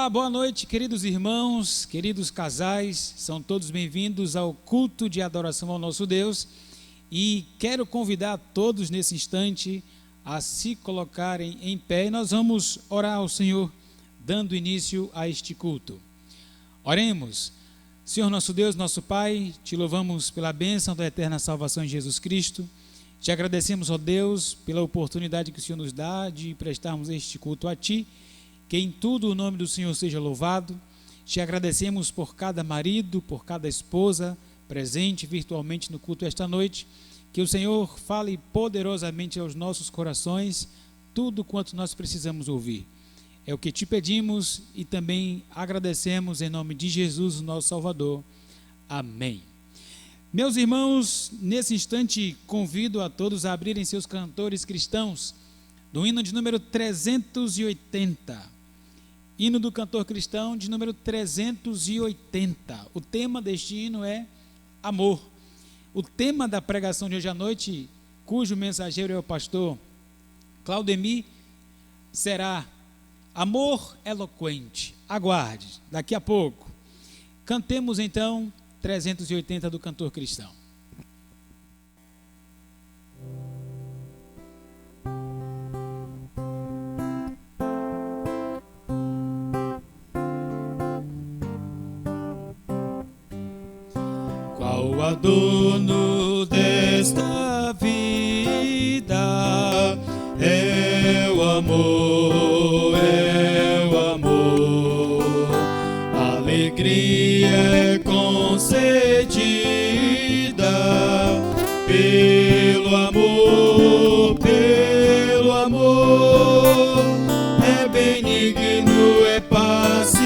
Olá, boa noite, queridos irmãos, queridos casais, são todos bem-vindos ao culto de adoração ao nosso Deus e quero convidar todos nesse instante a se colocarem em pé e nós vamos orar ao Senhor, dando início a este culto. Oremos. Senhor nosso Deus, nosso Pai, te louvamos pela bênção da eterna salvação em Jesus Cristo, te agradecemos, ó Deus, pela oportunidade que o Senhor nos dá de prestarmos este culto a Ti. Que em tudo o nome do Senhor seja louvado. Te agradecemos por cada marido, por cada esposa presente virtualmente no culto esta noite. Que o Senhor fale poderosamente aos nossos corações tudo quanto nós precisamos ouvir. É o que te pedimos e também agradecemos em nome de Jesus, nosso Salvador. Amém. Meus irmãos, nesse instante convido a todos a abrirem seus cantores cristãos do hino de número 380. Hino do cantor cristão de número 380. O tema deste hino é amor. O tema da pregação de hoje à noite, cujo mensageiro é o pastor Claudemir, será amor eloquente. Aguarde, daqui a pouco. Cantemos então 380 do cantor cristão. O adorno desta vida é o amor, é o amor. A alegria é concedida pelo amor, pelo amor. É benigno, é paciente,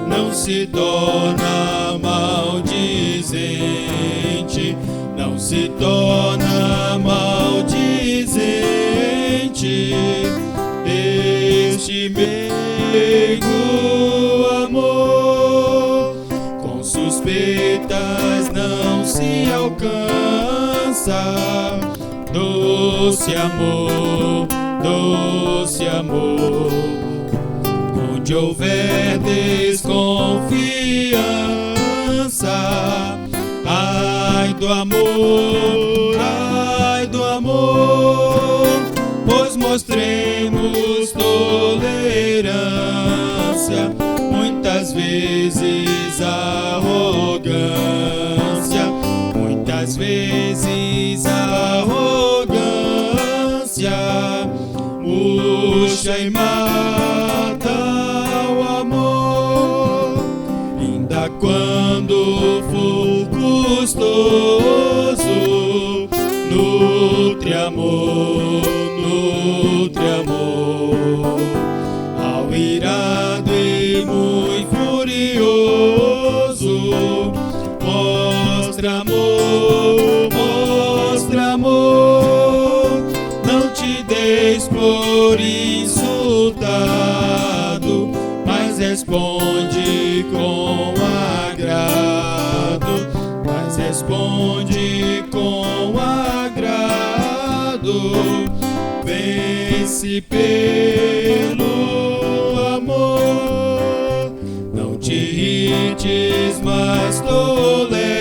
não se torna maldizente, não se torna maldizente. Este meigo amor com suspeitas não se alcança. Doce amor, doce amor, onde houver desconfiança, ai do amor, pois mostremos tolerância, muitas vezes arrogância, muitas vezes arrogância, murcha e mata o amor, ainda quando for custoso, nutre amor, nutre amor, ao irado e muito furioso, mostra amor, mostra amor, não te deis por insultado, mas responde com agrado, mas responde com agrado, vence pelo amor, não te irrites, mas tolera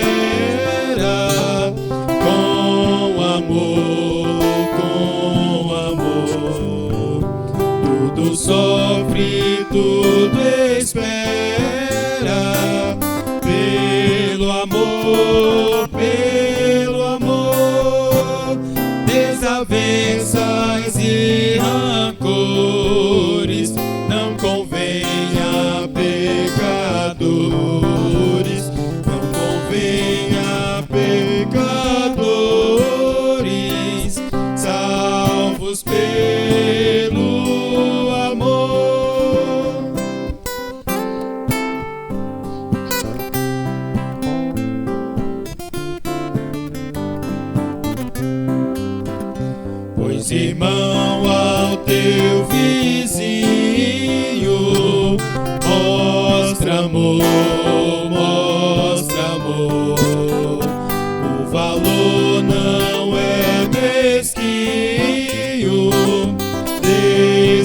com amor, com amor, tudo sofre, tudo espera, pelo amor, pelo amor, desavenças e rancores não convém a pecadores, não convém a pecadores, salvos pelo amor. Pois irmão, ao teu vizinho mostra amor, mostra amor, o valor não é mesquinho,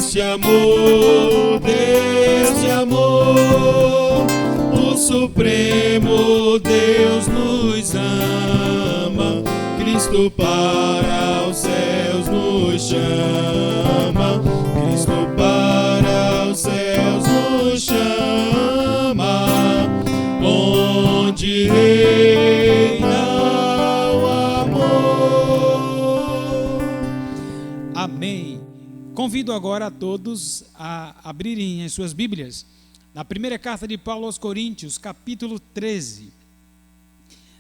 desse amor, desse amor. O Supremo Deus nos ama, Cristo para os céus nos chama, Cristo para os céus nos chama, onde reina o amor. Amém. Convido agora a todos a abrirem as suas Bíblias na primeira carta de Paulo aos Coríntios, capítulo 13.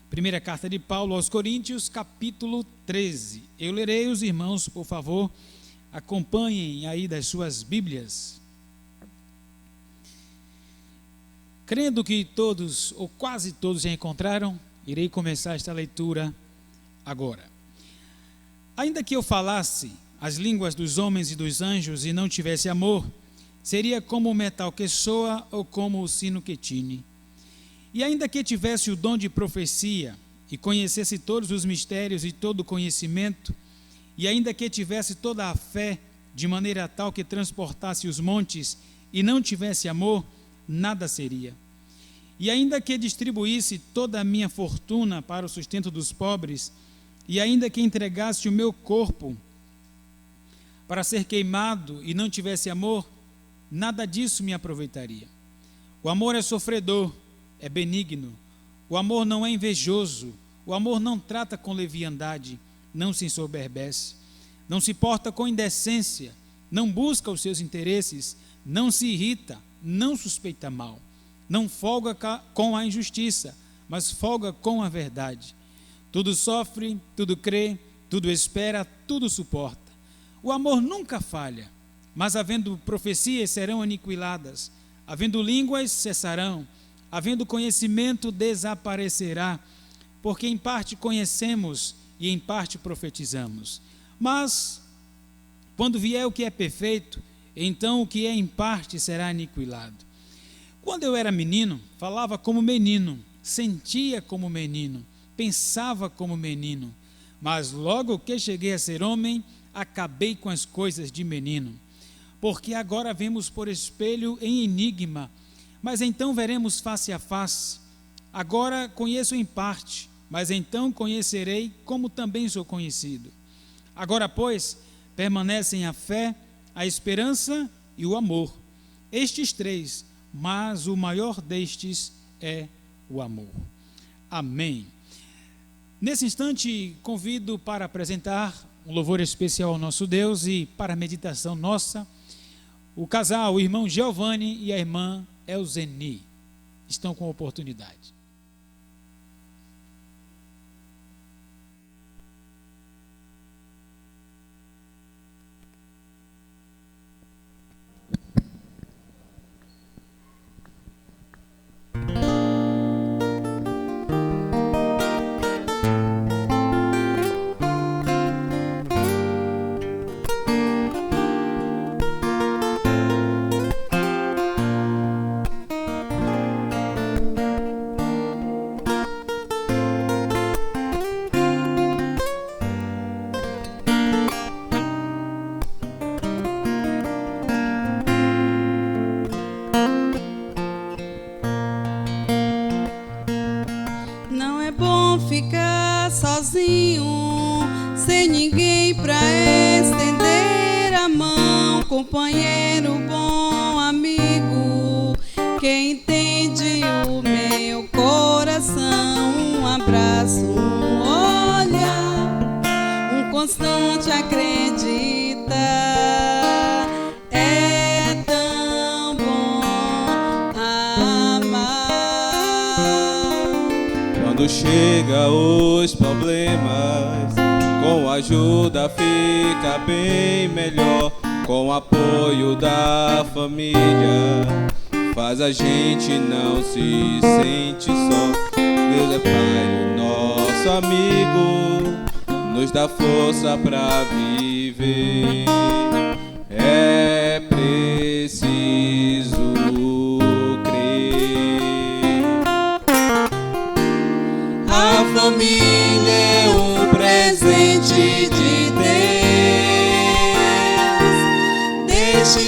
Primeira carta de Paulo aos Coríntios, capítulo 13. Eu lerei, os irmãos, por favor, acompanhem aí das suas Bíblias. Crendo que todos, ou quase todos, já encontraram, irei começar esta leitura agora. Ainda que eu falasse as línguas dos homens e dos anjos e não tivesse amor, seria como o metal que soa ou como o sino que tine. E ainda que tivesse o dom de profecia e conhecesse todos os mistérios e todo o conhecimento, e ainda que tivesse toda a fé de maneira tal que transportasse os montes e não tivesse amor, nada seria. E ainda que distribuísse toda a minha fortuna para o sustento dos pobres, e ainda que entregasse o meu corpo para ser queimado e não tivesse amor, nada disso me aproveitaria. O amor é sofredor, é benigno. O amor não é invejoso. O amor não trata com leviandade, não se ensoberbece, não se porta com indecência, não busca os seus interesses, não se irrita, não suspeita mal, não folga com a injustiça, mas folga com a verdade. Tudo sofre, tudo crê, tudo espera, tudo suporta. O amor nunca falha, mas havendo profecias serão aniquiladas, havendo línguas cessarão, havendo conhecimento desaparecerá, porque em parte conhecemos e em parte profetizamos. Mas, quando vier o que é perfeito, então o que é em parte será aniquilado. Quando eu era menino, falava como menino, sentia como menino, pensava como menino, mas logo que cheguei a ser homem, acabei com as coisas de menino. Porque agora vemos por espelho em enigma, mas então veremos face a face. Agora conheço em parte, mas então conhecerei como também sou conhecido. Agora, pois, permanecem a fé, a esperança e o amor. Estes três, mas o maior destes é o amor. Amém. Nesse instante, convido para apresentar um louvor especial ao nosso Deus e para a meditação nossa, o casal, o irmão Giovanni e a irmã Elzeni, estão com oportunidade. Sem ninguém pra estender a mão, companheiro, bom amigo, que entende o meu coração. Um abraço, um olhar, um constante acredita. É tão bom amar. Quando chega os problemas, com ajuda fica bem melhor. Com o apoio da família, faz a gente não se sente só. Deus é Pai, nosso amigo, nos dá força pra viver. É preciso crer. A família é um presente de Deus. Deixe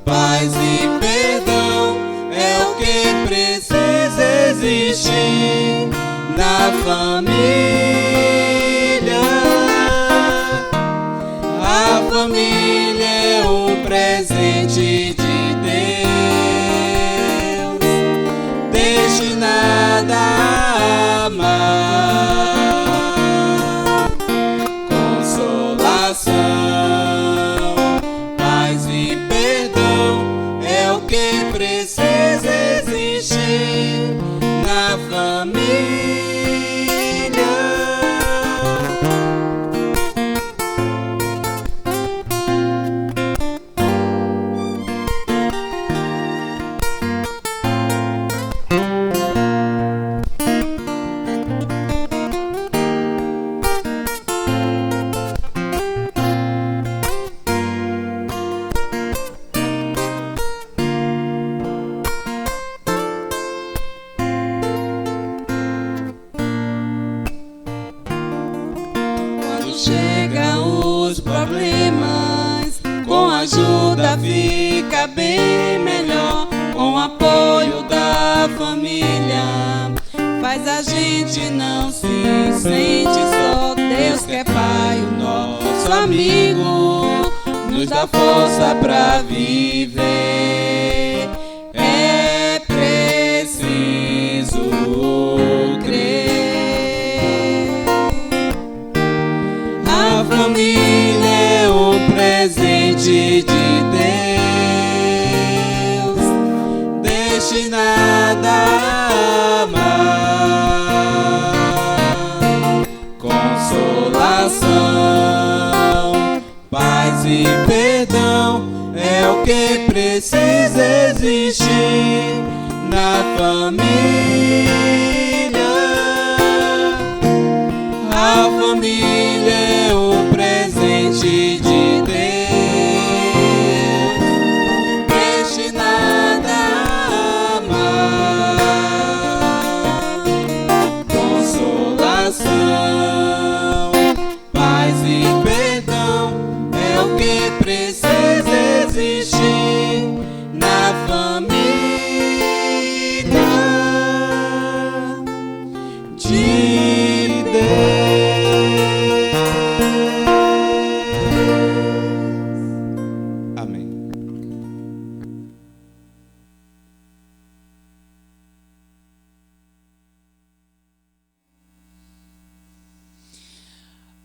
paz e perdão é o que precisa existir na família. A família é um presente de Deus, destinada a amar, consolação, paz e perdão é o que precisa existir na família. Chegam os problemas, com ajuda fica bem melhor. Com o apoio da família, faz a gente não se sente só. Deus que é Pai, o nosso amigo, nos dá força pra viver. É preciso crer. A família é um presente de Deus, destinada a amar, consolação, Paz e perdão é o que precisa existir na família. A família é um presente de Deus, destinada a amar, consolação, paz e perdão é o que precisa existir na família de Deus. Amém.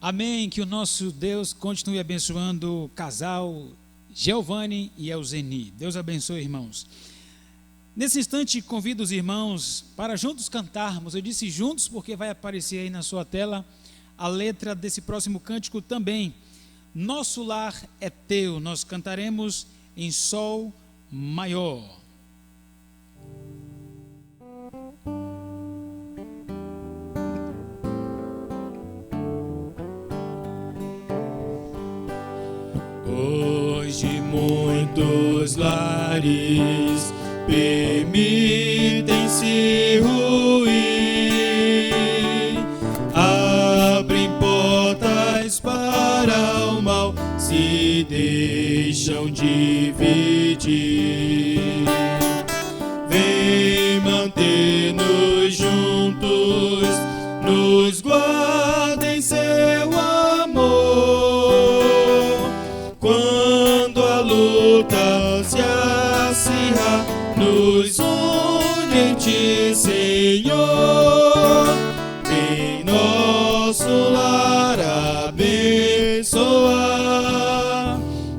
Amém. Que o nosso Deus continue abençoando o casal Giovanni e Elzeni. Deus abençoe, irmãos. Nesse instante, convido os irmãos para juntos cantarmos. Eu disse juntos porque vai aparecer aí na sua tela a letra desse próximo cântico também. Nosso lar é teu. Nós cantaremos em sol maior. Hoje muitos lares permitem-se ruir, abrem portas para o mal, se deixam dividir. Vem manter-nos juntos, nos guarda em seu amor. Quando a luta se acirra, nos une em ti, Senhor. Em nosso lar abençoar,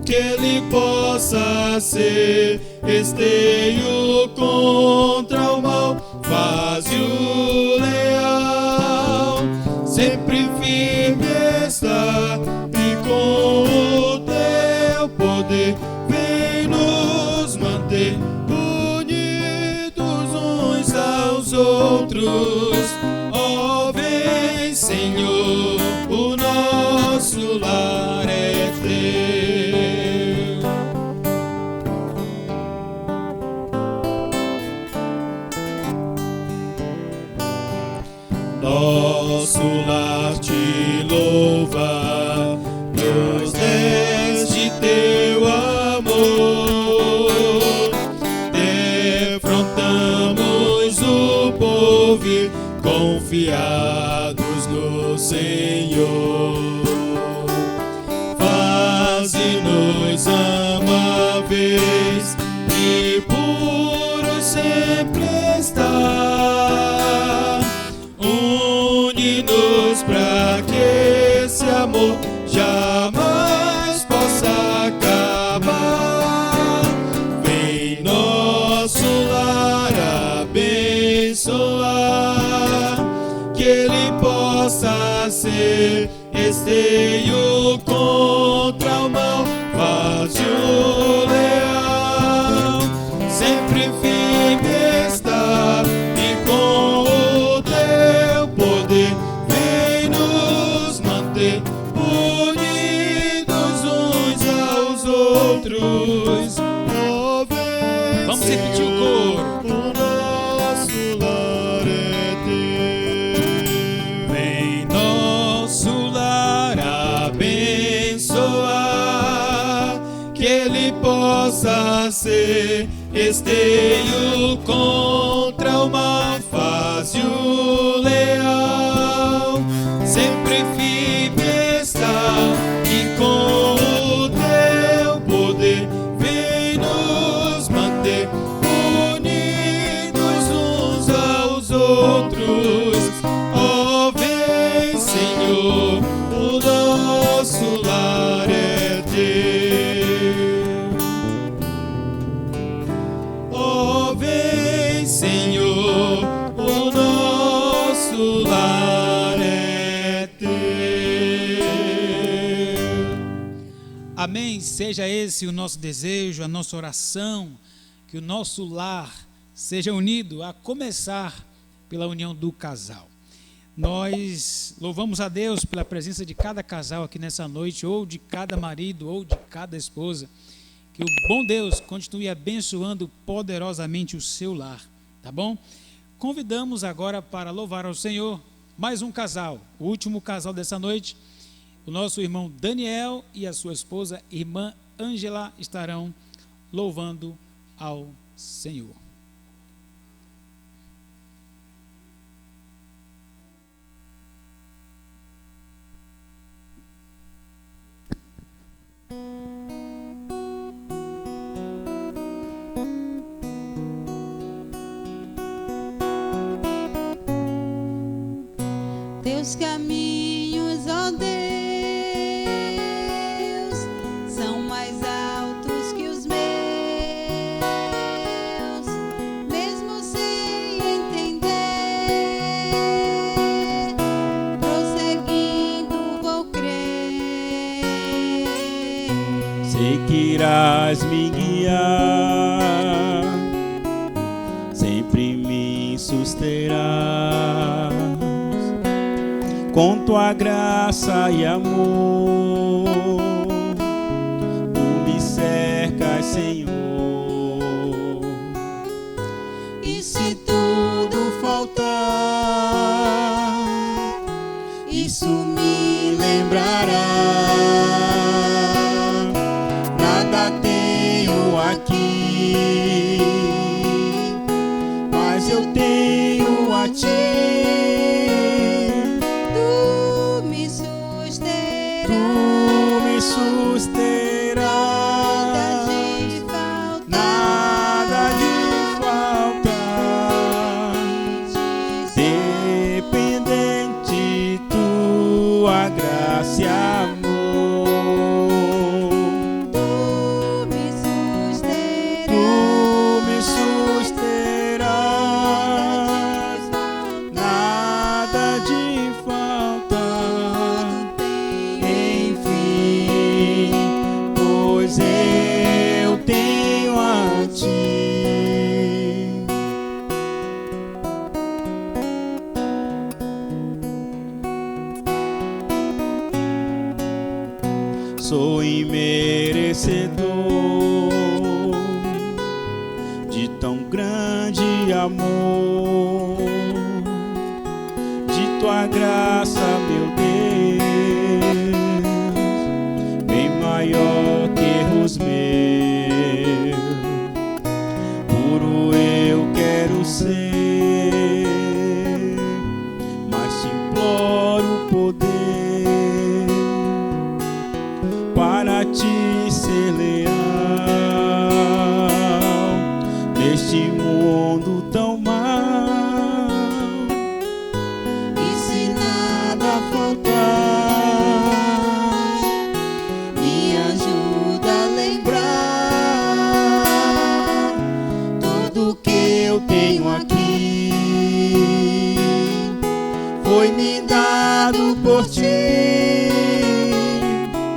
que ele possa ser esteio contra o mal, vazio leal, sempre firme está, e com o teu poder vem nos manter unidos uns aos outros. Ó, vem, Senhor, o nosso lar é teu. Nosso lar te louva, nos deste teu amor. confiados no Senhor. Faze-nos amáveis e puros sempre estar. Une-nos para que esse amor jamais possa acabar. Vem nosso lar abençoar, que ele possa ser esteio contra o mal, vazio leal, sempre firme está, e com o teu poder vem nos manter unidos uns aos outros. Oh, vem, Vamos repetir o coro. o nosso lar é teu. Vem nosso lar Abençoar, que ele possa ser esteio contra o mal, fazio leal, sempre firme está, e com o teu poder vem nos manter unidos uns aos outros. Oh, vem, Senhor, o nosso lar é teu. Oh, vem, Senhor, o nosso lar é teu. Amém. Seja esse o nosso desejo, a nossa oração, que o nosso lar seja unido, a começar pela união do casal. Nós louvamos a Deus pela presença de cada casal aqui nessa noite, ou de cada marido, ou de cada esposa. Que o bom Deus continue abençoando poderosamente o seu lar, tá bom? Convidamos agora para louvar ao Senhor mais um casal, o último casal dessa noite. O nosso irmão Daniel e a sua esposa, irmã Ângela, estarão louvando ao Senhor. Teus caminhos, ó Deus, são mais altos que os meus, mesmo sem entender, prosseguindo vou crer. Sei que irás me guiar, sempre me susterás com tua graça e amor. Tu me cercas, Senhor, E se tudo faltar, isso me lembrará. Nada tenho aqui, mas eu tenho a ti. tu me susterás, Susterás, nada de faltar. nada de faltar. Dependente tua graça e amor. Tu me susterás, Tu me susterás, nada de faltar. Enfim, pois eu tenho a ti. Sou imerecedor de tão grande amor, de tua graça, meu Deus, bem maior que os meus. Puro eu quero ser, mundo tão mal. E se nada faltar, me ajuda a lembrar tudo que eu tenho aqui foi me dado por ti.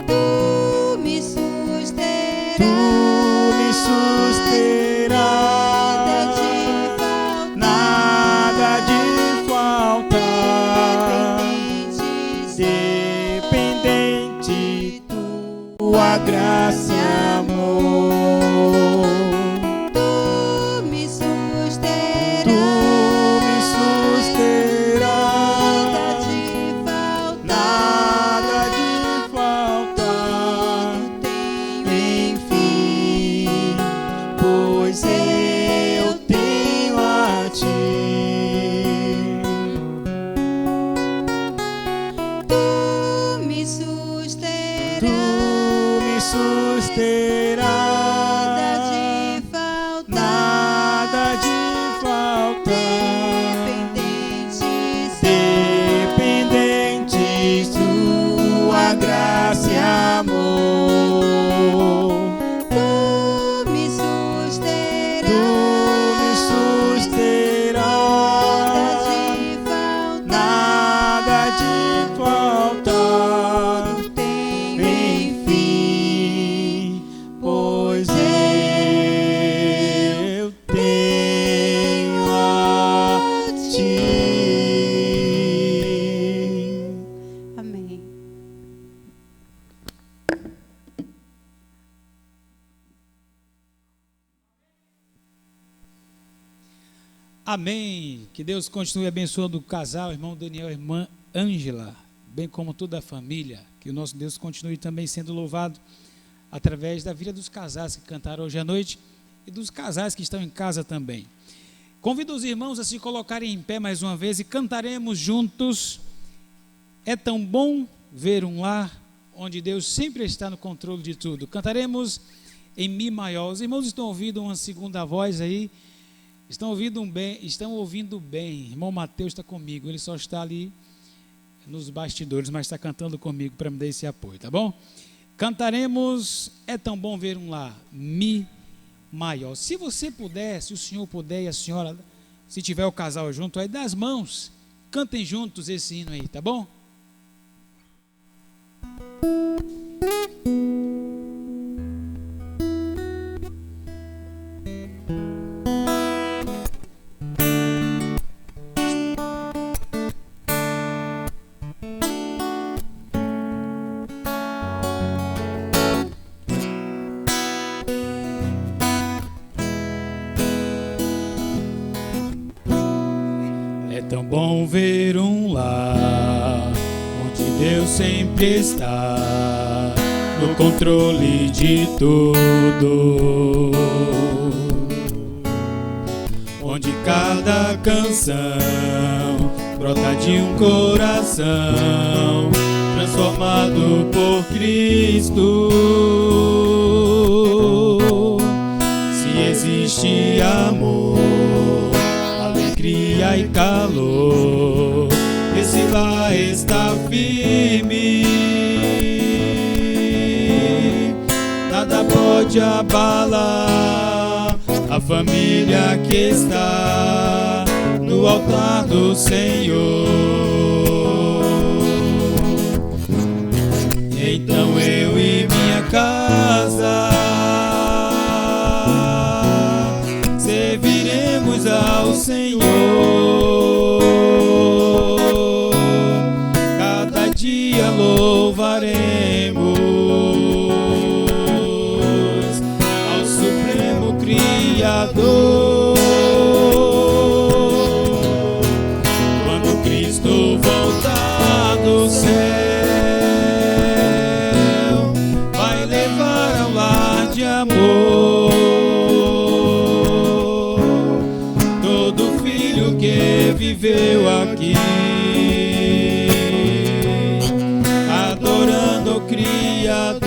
Tu me susterás, nada de faltar, dependente tua graça e amor. tu me susterás, nada de faltar, enfim, pois eu tenho a ti. tu me susterás, nada de faltar, dependentes tua graça e amor. tu me susterás, nada de faltar, enfim, pois eu tenho a ti. Amém. Amém. Que Deus continue abençoando o casal, irmão Daniel e irmã Ângela, bem como toda a família. Que o nosso Deus continue também sendo louvado através da vida dos casais que cantaram hoje à noite e dos casais que estão em casa também. Convido os irmãos a se colocarem em pé mais uma vez e cantaremos juntos. É tão bom ver um lar onde Deus sempre está no controle de tudo. Cantaremos em Mi maior. Os irmãos estão ouvindo uma segunda voz aí. Estão ouvindo bem. Irmão Mateus está comigo. Ele só está ali nos bastidores, mas está cantando comigo para me dar esse apoio, tá bom? Cantaremos É tão bom ver um lar, Mi maior. Se você puder, se o senhor puder e a senhora, se tiver o casal junto, aí dá as mãos, cantem juntos esse hino aí, tá bom? É tão bom ver um lar onde Deus sempre está no controle de tudo, onde cada canção brota de um coração transformado por Cristo. Se existe amor, alegria e calor, esse lar está firme, nada pode abalar a família que está no altar do Senhor. Então eu e minha casa serviremos ao Senhor, cada dia louvaremos ao Supremo Criador. Quando Cristo voltar do céu, vai levar ao lar de amor todo filho que viveu aqui, adorando o Criador.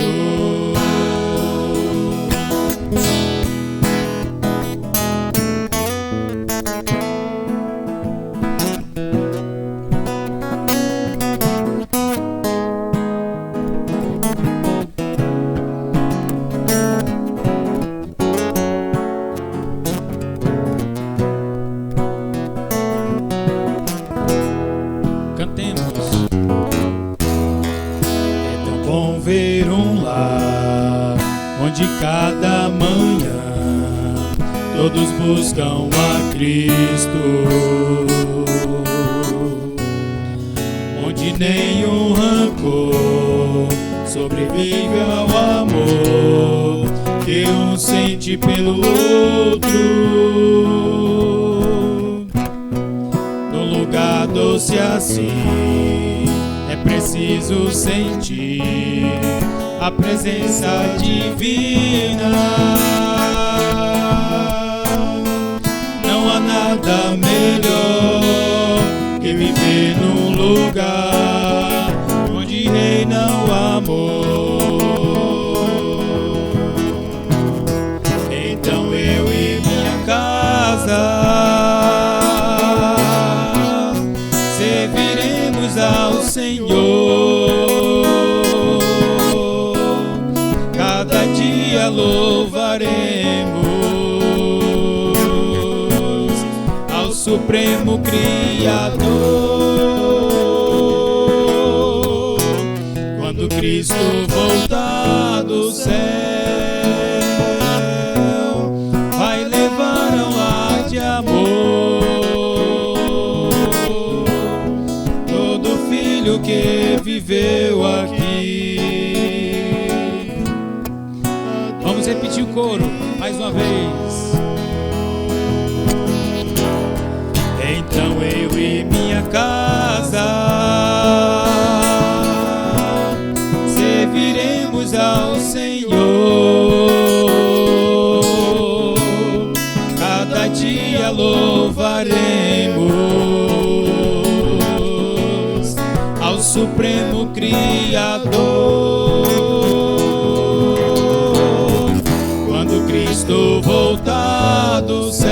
cada manhã todos buscam a Cristo, onde nenhum rancor sobrevive ao amor que um sente pelo outro. Num lugar doce assim é preciso sentir a presença divina. Não há nada melhor que viver num lugar onde reina o amor. Então eu e minha casa serviremos ao Senhor. Cada dia louvaremos ao Supremo Criador. Quando Cristo voltar do céu, vai levar ao lar de amor todo filho que viveu aqui. Vamos repetir o coro mais uma vez. Então eu e minha casa serviremos ao Senhor. Cada dia louvaremos ao Supremo Criador. Quando Cristo voltar do céu,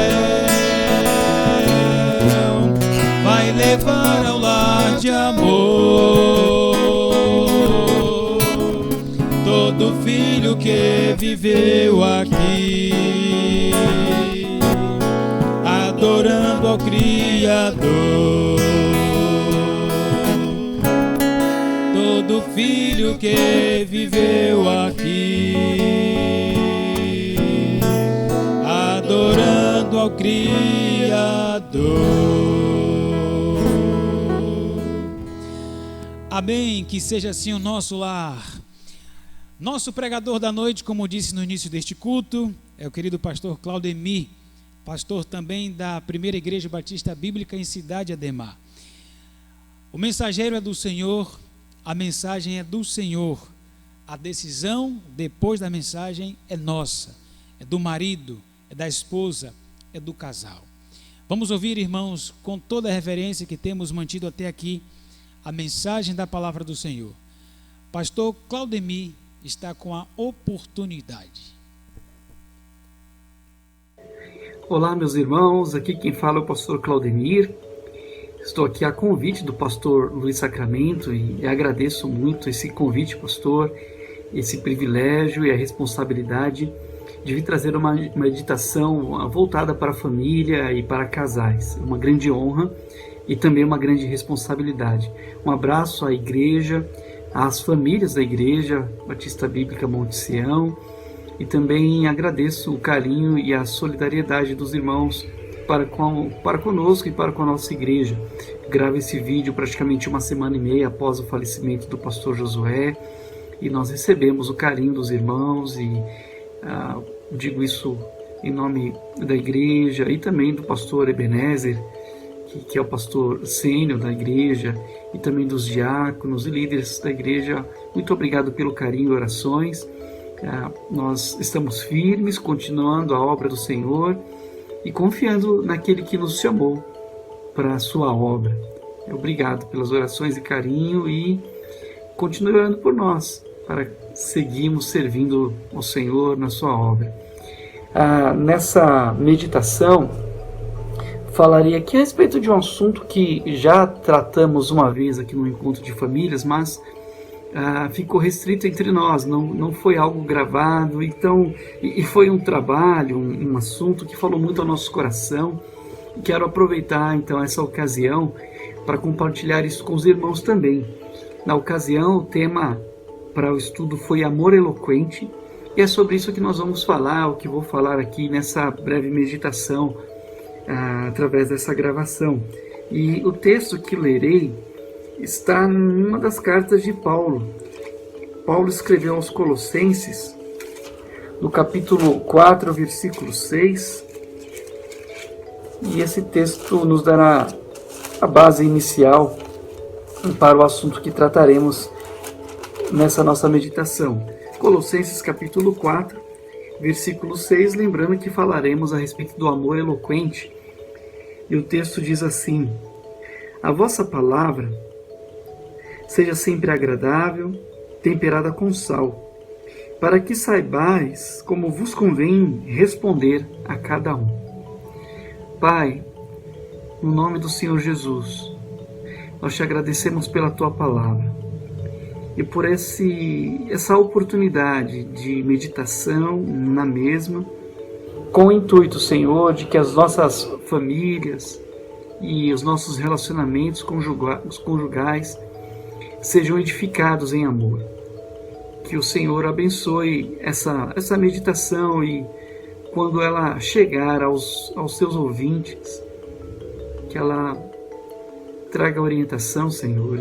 vai levar ao lar de amor todo filho que viveu aqui, adorando ao Criador. Todo filho que viveu aqui, adorando ao Criador. Amém, que seja assim o nosso lar. Nosso pregador da noite, como disse no início deste culto, é o querido pastor Claudemir, pastor também da Primeira Igreja Batista Bíblica em Cidade Ademar. O mensageiro é do Senhor, a mensagem é do Senhor, a decisão depois da mensagem é nossa, é do marido, é da esposa, é do casal. Vamos ouvir, irmãos, com toda a reverência que temos mantido até aqui, a mensagem da palavra do Senhor. Pastor Claudemir está com a oportunidade. Olá, meus irmãos, aqui quem fala é o pastor Claudemir. Estou aqui a convite do pastor Luiz Sacramento e agradeço muito esse convite, pastor, esse privilégio e a responsabilidade de vir trazer uma meditação voltada para a família e para casais. Uma grande honra e também uma grande responsabilidade. Um abraço à igreja, às famílias da Igreja Batista Bíblica Monte Sião, e também agradeço o carinho e a solidariedade dos irmãos para conosco e para com a nossa igreja. Gravo esse vídeo praticamente uma semana e meia após o falecimento do pastor Josué, e nós recebemos o carinho dos irmãos, e digo isso em nome da igreja e também do pastor Ebenezer, que é o pastor sênior da igreja, e também dos diáconos e líderes da igreja. Muito obrigado pelo carinho e orações. Nós estamos firmes, continuando a obra do Senhor e confiando naquele que nos chamou para a sua obra. Obrigado pelas orações e carinho, e continue orando por nós, para seguirmos servindo ao Senhor na sua obra. Nessa meditação, falaria aqui a respeito de um assunto que já tratamos uma vez aqui no Encontro de Famílias, mas ficou restrito entre nós, não foi algo gravado, então, e foi um trabalho, um assunto que falou muito ao nosso coração. Quero aproveitar então essa ocasião para compartilhar isso com os irmãos também. Na ocasião, o tema para o estudo foi Amor Eloquente, E é sobre isso que nós vamos falar, o que vou falar aqui nessa breve meditação, através dessa gravação. E o texto que lerei está numa das cartas de Paulo. Paulo escreveu aos Colossenses, no capítulo 4, versículo 6, e esse texto nos dará a base inicial para o assunto que trataremos nessa nossa meditação. Colossenses capítulo 4, versículo 6, lembrando que falaremos a respeito do amor eloquente. E o texto diz assim: a vossa palavra seja sempre agradável, temperada com sal, para que saibais como vos convém responder a cada um. Pai, no nome do Senhor Jesus, nós te agradecemos pela tua palavra e por essa oportunidade de meditação na mesma, com o intuito, Senhor, de que as nossas famílias e os nossos relacionamentos conjugais sejam edificados em amor. Que o Senhor abençoe essa meditação e quando ela chegar aos seus ouvintes, que ela traga orientação, Senhor,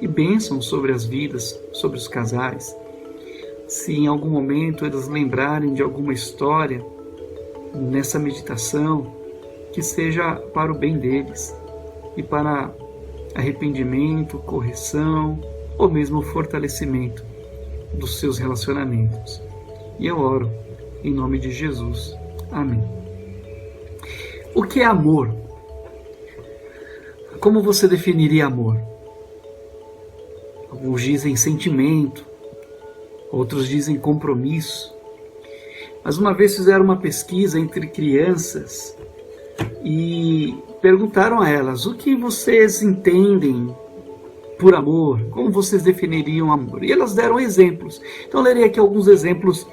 e bênção sobre as vidas, sobre os casais. Se em algum momento eles lembrarem de alguma história nessa meditação, que seja para o bem deles e para arrependimento, correção ou mesmo fortalecimento dos seus relacionamentos. E eu oro em nome de Jesus. Amém. O que é amor? Como você definiria amor? Alguns dizem sentimento, outros dizem compromisso. Mas uma vez fizeram uma pesquisa entre crianças e perguntaram a elas: o que vocês entendem por amor? Como vocês definiriam amor? E elas deram exemplos. Então eu lerei aqui alguns exemplos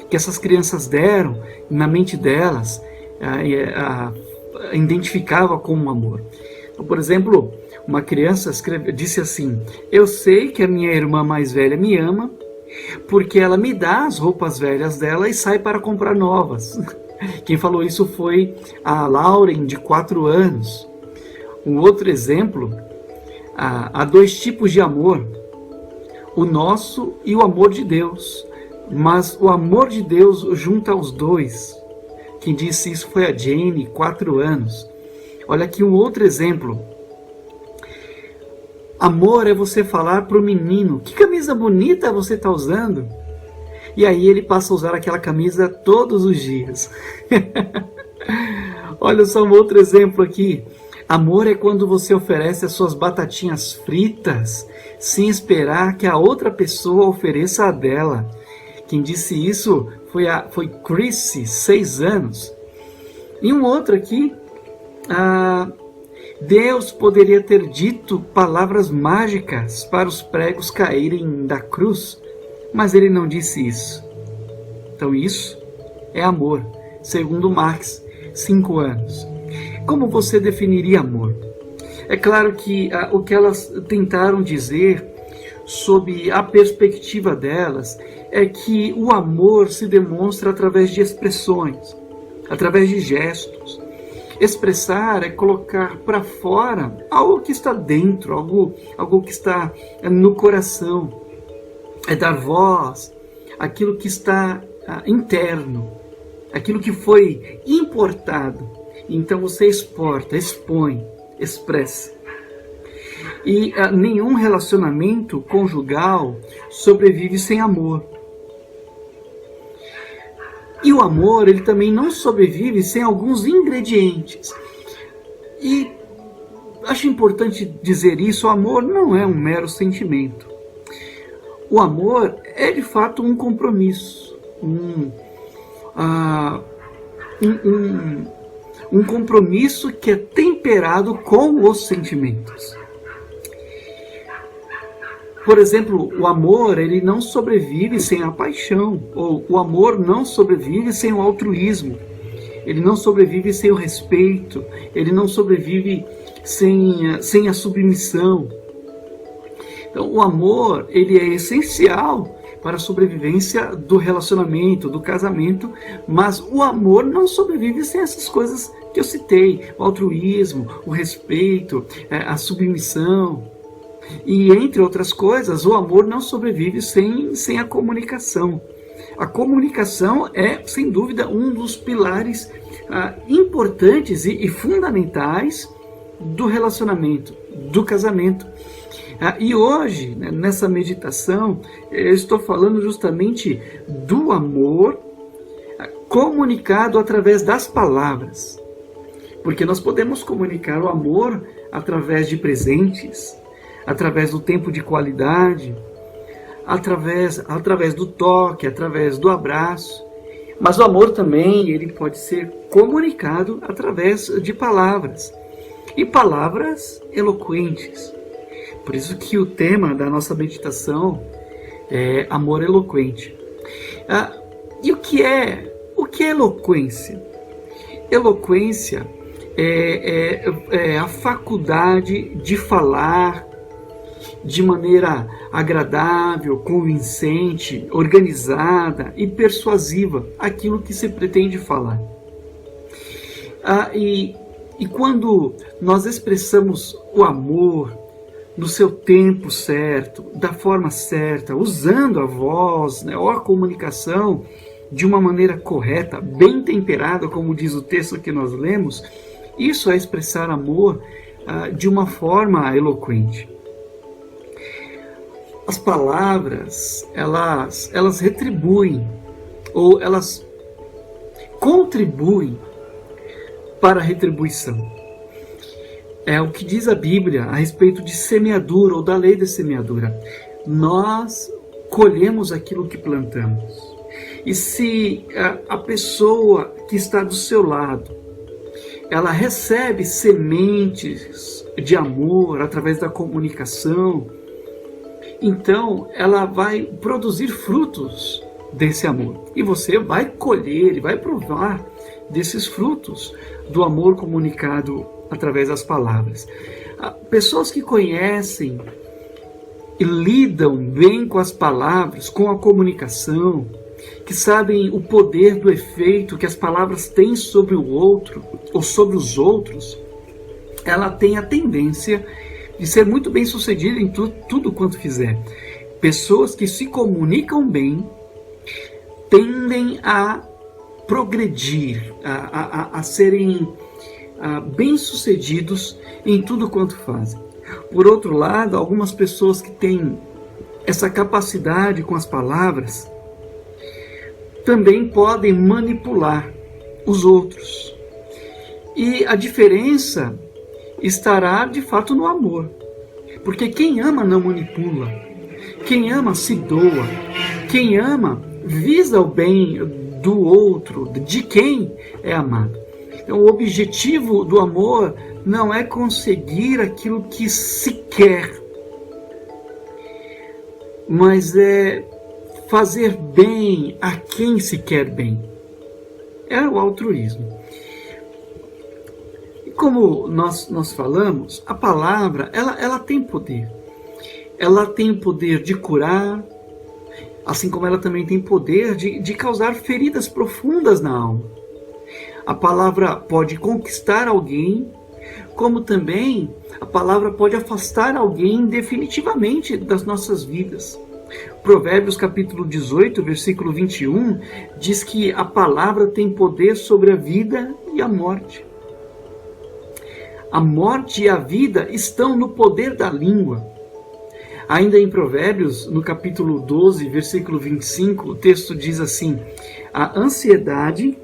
que essas crianças deram na mente delas, identificava como amor. Então, por exemplo, uma criança disse assim: eu sei que a minha irmã mais velha me ama porque ela me dá as roupas velhas dela e sai para comprar novas. Quem falou isso foi a Lauren, de 4 anos. Um outro exemplo: há 2 tipos de amor, o nosso e o amor de Deus, mas o amor de Deus junta os 2. Quem disse isso foi a Jane, 4 anos. Olha aqui um outro exemplo: amor é você falar para o menino: que camisa bonita você está usando? E aí ele passa a usar aquela camisa todos os dias. Olha só um outro exemplo aqui: amor é quando você oferece as suas batatinhas fritas sem esperar que a outra pessoa ofereça a dela. Quem disse isso foi Chrissy, 6 anos. E um outro aqui: Deus poderia ter dito palavras mágicas para os pregos caírem da cruz, mas ele não disse isso. Então isso é amor, segundo Marx, 5 anos. Como você definiria amor? É claro que o que elas tentaram dizer, sob a perspectiva delas, é que o amor se demonstra através de expressões, através de gestos. Expressar é colocar para fora algo que está dentro, algo que está no coração. É dar voz àquilo que está interno, aquilo que foi importado. Então você exporta, expõe, expressa. E nenhum relacionamento conjugal sobrevive sem amor. E o amor, ele também não sobrevive sem alguns ingredientes. E acho importante dizer isso: o amor não é um mero sentimento. O amor é de fato um compromisso, um compromisso que é temperado com os sentimentos. Por exemplo, o amor, ele não sobrevive sem a paixão, ou o amor não sobrevive sem o altruísmo, ele não sobrevive sem o respeito, ele não sobrevive sem a submissão. Então, o amor, ele é essencial para a sobrevivência do relacionamento, do casamento, mas o amor não sobrevive sem essas coisas que eu citei: o altruísmo, o respeito, a submissão. E, entre outras coisas, o amor não sobrevive sem a comunicação. A comunicação é, sem dúvida, um dos pilares importantes e fundamentais do relacionamento, do casamento. E hoje, nessa meditação, eu estou falando justamente do amor comunicado através das palavras. Porque nós podemos comunicar o amor através de presentes, através do tempo de qualidade, através do toque, através do abraço. Mas o amor também, ele pode ser comunicado através de palavras. E palavras eloquentes. Por isso que o tema da nossa meditação é amor eloquente. E o que é eloquência? Eloquência é a faculdade de falar de maneira agradável, convincente, organizada e persuasiva aquilo que se pretende falar. E quando nós expressamos o amor no seu tempo certo, da forma certa, usando a voz, ou a comunicação de uma maneira correta, bem temperada, como diz o texto que nós lemos, isso é expressar amor de uma forma eloquente. As palavras, elas retribuem, ou elas contribuem para a retribuição. É o que diz a Bíblia a respeito de semeadura, ou da lei da semeadura. Nós colhemos aquilo que plantamos. E se a pessoa que está do seu lado, ela recebe sementes de amor através da comunicação, então ela vai produzir frutos desse amor. E você vai colher, vai provar desses frutos do amor comunicado através das palavras. Pessoas que conhecem e lidam bem com as palavras, com a comunicação, que sabem o poder do efeito que as palavras têm sobre o outro ou sobre os outros, ela tem a tendência de ser muito bem sucedida em tudo quanto fizer. Pessoas que se comunicam bem tendem a progredir, a serem bem-sucedidos em tudo quanto fazem. Por outro lado, algumas pessoas que têm essa capacidade com as palavras também podem manipular os outros. E a diferença estará de fato no amor. Porque quem ama não manipula. Quem ama se doa. Quem ama visa o bem do outro, de quem é amado. Então, o objetivo do amor não é conseguir aquilo que se quer, mas é fazer bem a quem se quer bem. É o altruísmo. E como nós falamos, a palavra ela tem poder. Ela tem o poder de curar, assim como ela também tem poder de causar feridas profundas na alma. A palavra pode conquistar alguém, como também a palavra pode afastar alguém definitivamente das nossas vidas. Provérbios capítulo 18, versículo 21, diz que a palavra tem poder sobre a vida e a morte. A morte e a vida estão no poder da língua. Ainda em Provérbios, no capítulo 12, versículo 25, o texto diz assim: a ansiedade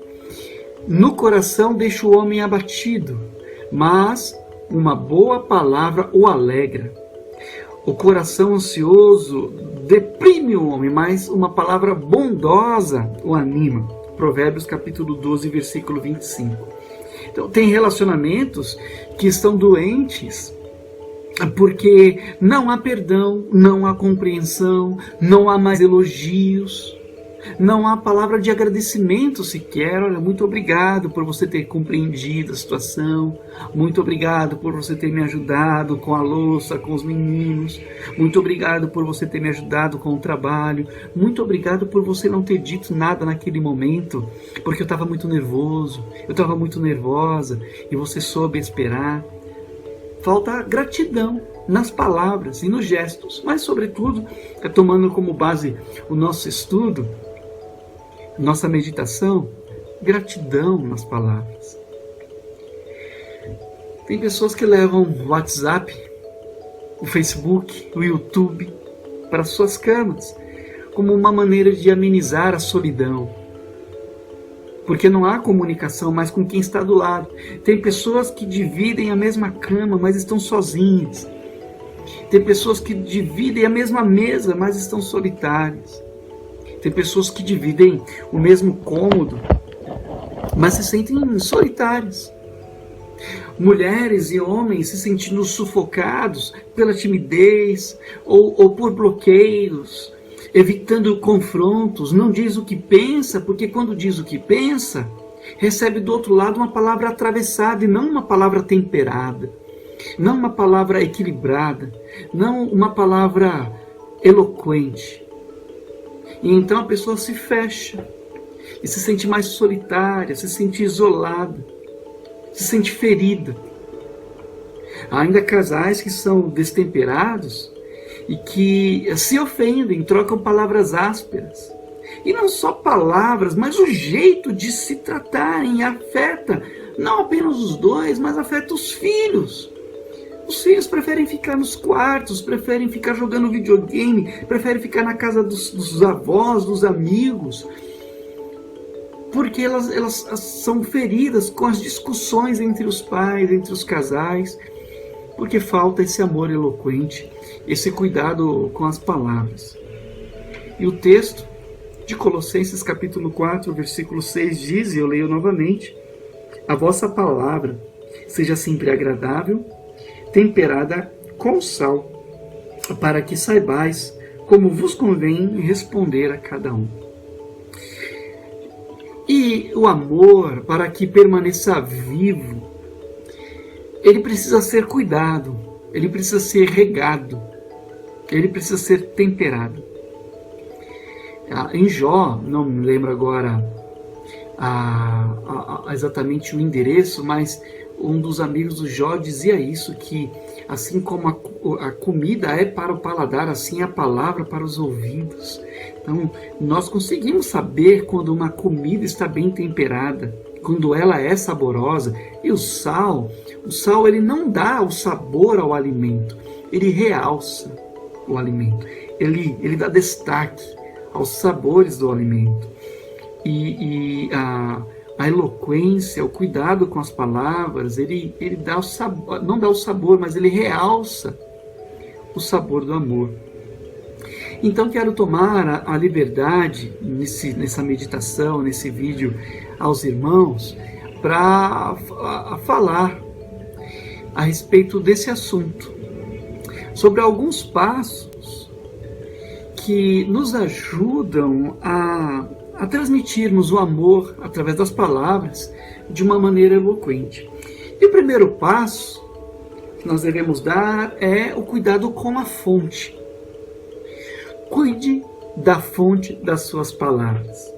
no coração deixa o homem abatido, mas uma boa palavra o alegra. O coração ansioso deprime o homem, mas uma palavra bondosa o anima. Provérbios capítulo 12, versículo 25. Então, tem relacionamentos que estão doentes porque não há perdão, não há compreensão, não há mais elogios. Não há palavra de agradecimento sequer. Olha, muito obrigado por você ter compreendido a situação. Muito obrigado por você ter me ajudado com a louça, com os meninos. Muito obrigado por você ter me ajudado com o trabalho. Muito obrigado por você não ter dito nada naquele momento, porque eu estava muito nervoso, eu estava muito nervosa e você soube esperar. Falta gratidão nas palavras e nos gestos, mas sobretudo, tomando como base o nosso estudo, nossa meditação, gratidão nas palavras. Tem pessoas que levam o WhatsApp, o Facebook, o YouTube para suas camas, como uma maneira de amenizar a solidão. Porque não há comunicação mais com quem está do lado. Tem pessoas que dividem a mesma cama, mas estão sozinhas. Tem pessoas que dividem a mesma mesa, mas estão solitárias. Tem pessoas que dividem o mesmo cômodo, mas se sentem solitárias. Mulheres e homens se sentindo sufocados pela timidez ou por bloqueios, evitando confrontos, não diz o que pensa, porque quando diz o que pensa, recebe do outro lado uma palavra atravessada e não uma palavra temperada, não uma palavra equilibrada, não uma palavra eloquente. E então a pessoa se fecha e se sente mais solitária, se sente isolada, se sente ferida. Há ainda casais que são destemperados e que se ofendem, trocam palavras ásperas. E não só palavras, mas o jeito de se tratarem afeta não apenas os dois, mas afeta os filhos. Os filhos preferem ficar nos quartos, preferem ficar jogando videogame, preferem ficar na casa dos avós, dos amigos, porque elas são feridas com as discussões entre os pais, entre os casais, porque falta esse amor eloquente, esse cuidado com as palavras. E o texto de Colossenses capítulo 4, versículo 6 diz, e eu leio novamente: a vossa palavra seja sempre agradável, temperada com sal, para que saibais como vos convém responder a cada um. E o amor, para que permaneça vivo, ele precisa ser cuidado, ele precisa ser regado, ele precisa ser temperado. Em Jó, não me lembro agora exatamente o endereço, mas um dos amigos do Jó dizia isso, que assim como a comida é para o paladar, assim é a palavra para os ouvidos. Então, nós conseguimos saber quando uma comida está bem temperada, quando ela é saborosa. E o sal ele não dá o sabor ao alimento, ele realça o alimento, ele dá destaque aos sabores do alimento. E a eloquência, o cuidado com as palavras, ele dá o sabor, não dá o sabor, mas ele realça o sabor do amor. Então quero tomar a liberdade nessa meditação, nesse vídeo aos irmãos, para falar a respeito desse assunto, sobre alguns passos que nos ajudam a transmitirmos o amor através das palavras de uma maneira eloquente. E o primeiro passo que nós devemos dar é o cuidado com a fonte. Cuide da fonte das suas palavras.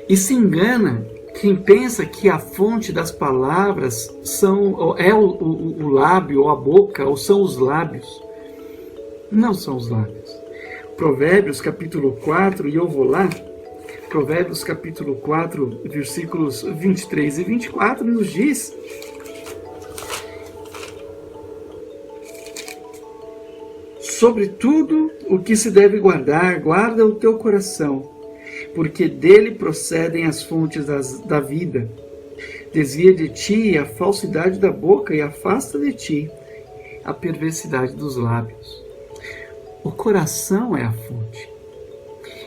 E se engana quem pensa que a fonte das palavras é o lábio, ou a boca, ou são os lábios. Não são os lábios. Provérbios capítulo 4, e eu vou lá, Provérbios capítulo 4, versículos 23 e 24, nos diz: sobre tudo o que se deve guardar, guarda o teu coração, porque dele procedem as fontes da vida. Desvia de ti a falsidade da boca e afasta de ti a perversidade dos lábios. O coração é a fonte.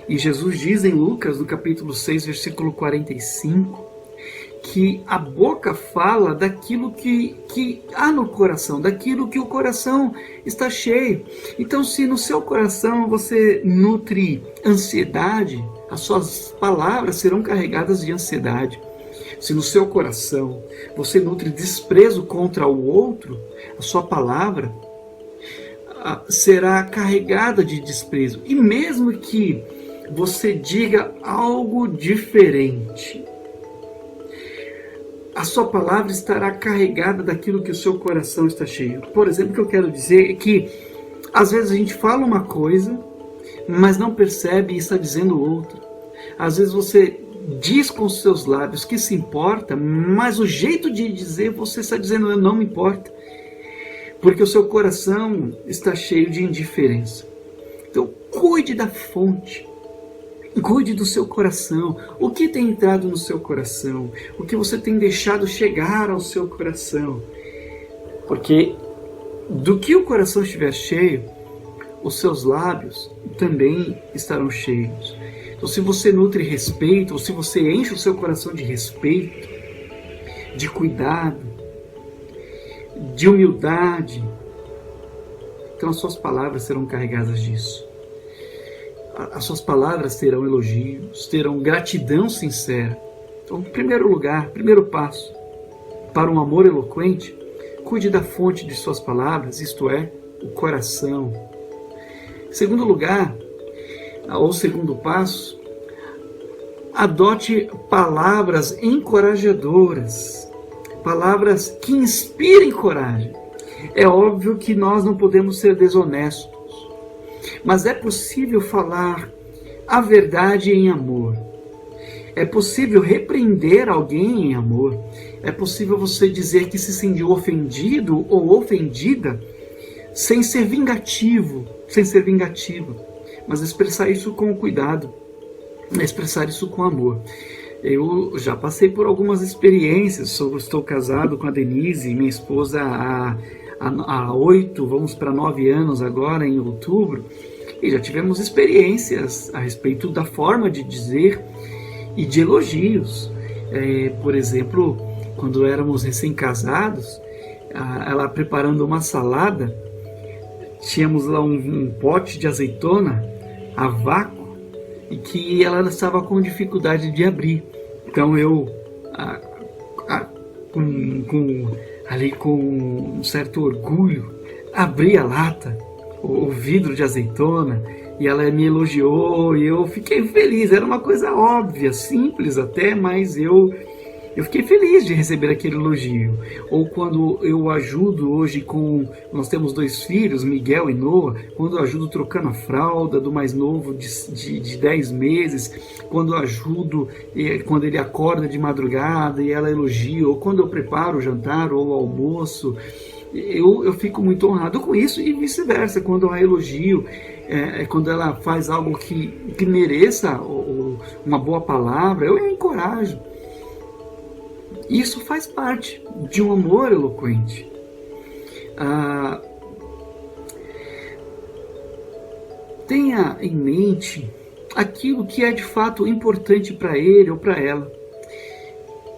E Jesus diz em Lucas, no capítulo 6, versículo 45, que a boca fala daquilo que há no coração, daquilo que o coração está cheio. Então, se no seu coração você nutre ansiedade, as suas palavras serão carregadas de ansiedade. Se no seu coração você nutre desprezo contra o outro, a sua palavra será carregada de desprezo. E mesmo que você diga algo diferente, a sua palavra estará carregada daquilo que o seu coração está cheio. Por exemplo, o que eu quero dizer é que às vezes a gente fala uma coisa, mas não percebe e está dizendo outra. Às vezes você diz com os seus lábios que se importa, mas o jeito de dizer você está dizendo eu não me importo, porque o seu coração está cheio de indiferença. Então cuide da fonte. Cuide do seu coração. O que tem entrado no seu coração? O que você tem deixado chegar ao seu coração? Porque do que o coração estiver cheio, os seus lábios também estarão cheios. Então, se você nutre respeito, ou se você enche o seu coração de respeito, de cuidado, de humildade, então as suas palavras serão carregadas disso. As suas palavras terão elogios, terão gratidão sincera. Então, em primeiro lugar, primeiro passo para um amor eloquente, cuide da fonte de suas palavras, isto é, o coração. Em segundo lugar, ou segundo passo, adote palavras encorajadoras, palavras que inspirem coragem. É óbvio que nós não podemos ser desonestos, mas é possível falar a verdade em amor. É possível repreender alguém em amor. É possível você dizer que se sentiu ofendido ou ofendida sem ser vingativo, mas expressar isso com cuidado, expressar isso com amor. Eu já passei por algumas experiências. Estou casado com a Denise, minha esposa, há 8, vamos para 9 anos agora, em outubro, e já tivemos experiências a respeito da forma de dizer e de elogios. Por exemplo, quando éramos recém-casados, ela preparando uma salada, tínhamos lá um pote de azeitona a vácuo e que ela estava com dificuldade de abrir. Então eu, com um certo orgulho, abri a lata, o vidro de azeitona, e ela me elogiou e eu fiquei feliz. Era uma coisa óbvia, simples até, mas eu fiquei feliz de receber aquele elogio. Ou quando eu ajudo hoje nós temos 2 filhos, Miguel e Noah, quando eu ajudo trocando a fralda do mais novo de 10 meses, quando eu ajudo, quando ele acorda de madrugada e ela elogia, ou quando eu preparo o jantar ou o almoço, eu fico muito honrado com isso, e vice-versa, quando eu a elogio, quando ela faz algo que mereça uma boa palavra, eu a encorajo. Isso faz parte de um amor eloquente. Tenha em mente aquilo que é de fato importante para ele ou para ela.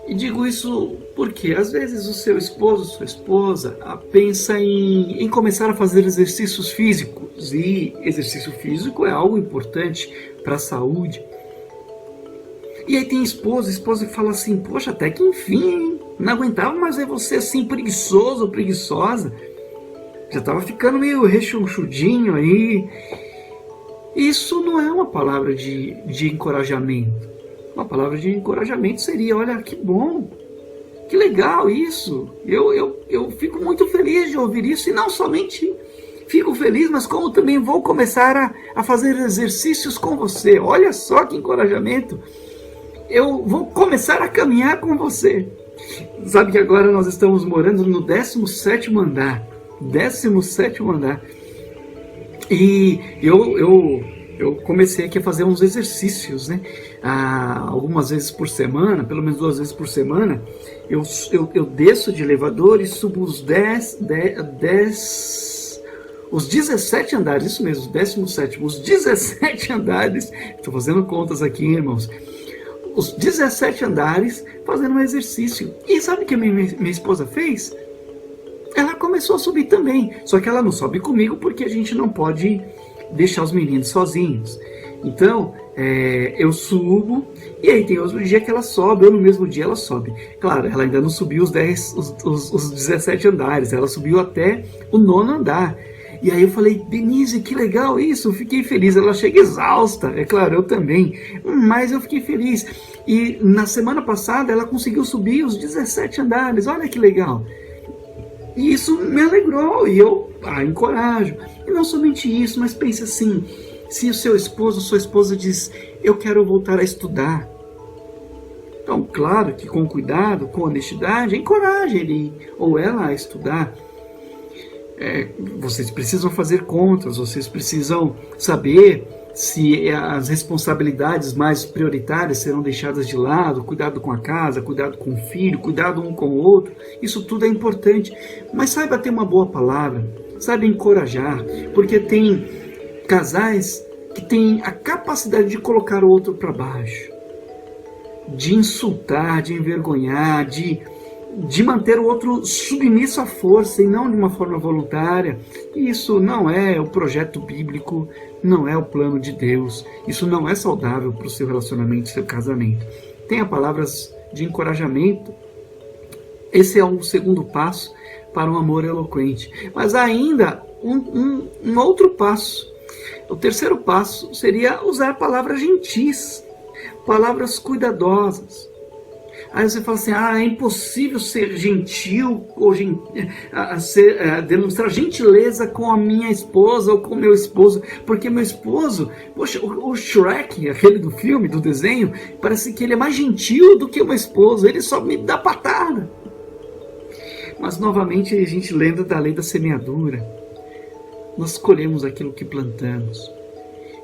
E digo isso porque às vezes o seu esposo, sua esposa, pensa em começar a fazer exercícios físicos. E exercício físico é algo importante para a saúde. E aí tem esposa que fala assim: poxa, até que enfim, hein? Não aguentava mais ver você assim preguiçoso ou preguiçosa. Já estava ficando meio rechonchudinho aí. Isso não é uma palavra de encorajamento. Uma palavra de encorajamento seria: olha, que bom, que legal isso. Eu fico muito feliz de ouvir isso. E não somente fico feliz, mas como também vou começar a fazer exercícios com você. Olha só que encorajamento. Eu vou começar a caminhar com você. Sabe que agora nós estamos morando no 17º andar. 17º andar. E eu comecei aqui a fazer uns exercícios, né? Algumas vezes por semana, pelo menos 2 vezes por semana, eu desço de elevador e subo os 17 andares, isso mesmo, 17º, os 17 andares. Estou fazendo contas aqui, irmãos. os 17 andares fazendo um exercício. E sabe o que minha esposa fez? Ela começou a subir também. Só que ela não sobe comigo porque a gente não pode deixar os meninos sozinhos. Então, eu subo e aí tem outro dia que ela sobe, ou no mesmo dia ela sobe. Claro, ela ainda não subiu os 17 andares, ela subiu até o 9º andar. E aí eu falei, Denise, que legal isso, eu fiquei feliz. Ela chega exausta, é claro, eu também, mas eu fiquei feliz. E na semana passada ela conseguiu subir os 17 andares, olha que legal. E isso me alegrou e eu encorajo. E não somente isso, mas pense assim, se o seu esposo, sua esposa diz, eu quero voltar a estudar. Então, claro que com cuidado, com honestidade, encoraje ele ou ela a estudar. Vocês precisam fazer contas, vocês precisam saber se as responsabilidades mais prioritárias serão deixadas de lado, cuidado com a casa, cuidado com o filho, cuidado um com o outro, isso tudo é importante, mas saiba ter uma boa palavra, saiba encorajar, porque tem casais que têm a capacidade de colocar o outro para baixo, de insultar, de envergonhar, de manter o outro submisso à força e não de uma forma voluntária. Isso não é o projeto bíblico, não é o plano de Deus. Isso não é saudável para o seu relacionamento, seu casamento. Tenha palavras de encorajamento. Esse é um segundo passo para um amor eloquente. Mas ainda um outro passo. O terceiro passo seria usar palavras gentis, palavras cuidadosas. Aí você fala assim, é impossível ser gentil ou demonstrar gentileza com a minha esposa ou com o meu esposo, porque meu esposo, poxa, o Shrek, aquele do filme, do desenho, parece que ele é mais gentil do que o meu esposo, ele só me dá patada. Mas novamente a gente lembra da lei da semeadura, nós colhemos aquilo que plantamos.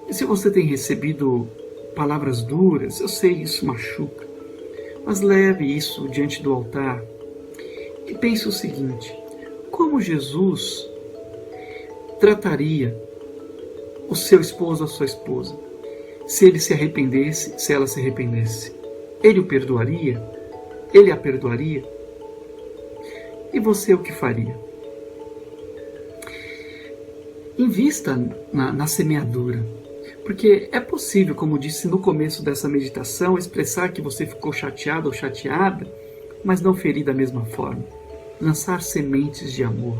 E se você tem recebido palavras duras, eu sei, isso machuca. Mas leve isso diante do altar e pense o seguinte, como Jesus trataria o seu esposo ou a sua esposa se ele se arrependesse, se ela se arrependesse? Ele o perdoaria? Ele a perdoaria? E você o que faria? Invista na semeadura. Porque é possível, como disse no começo dessa meditação, expressar que você ficou chateado ou chateada, mas não ferir da mesma forma. Lançar sementes de amor.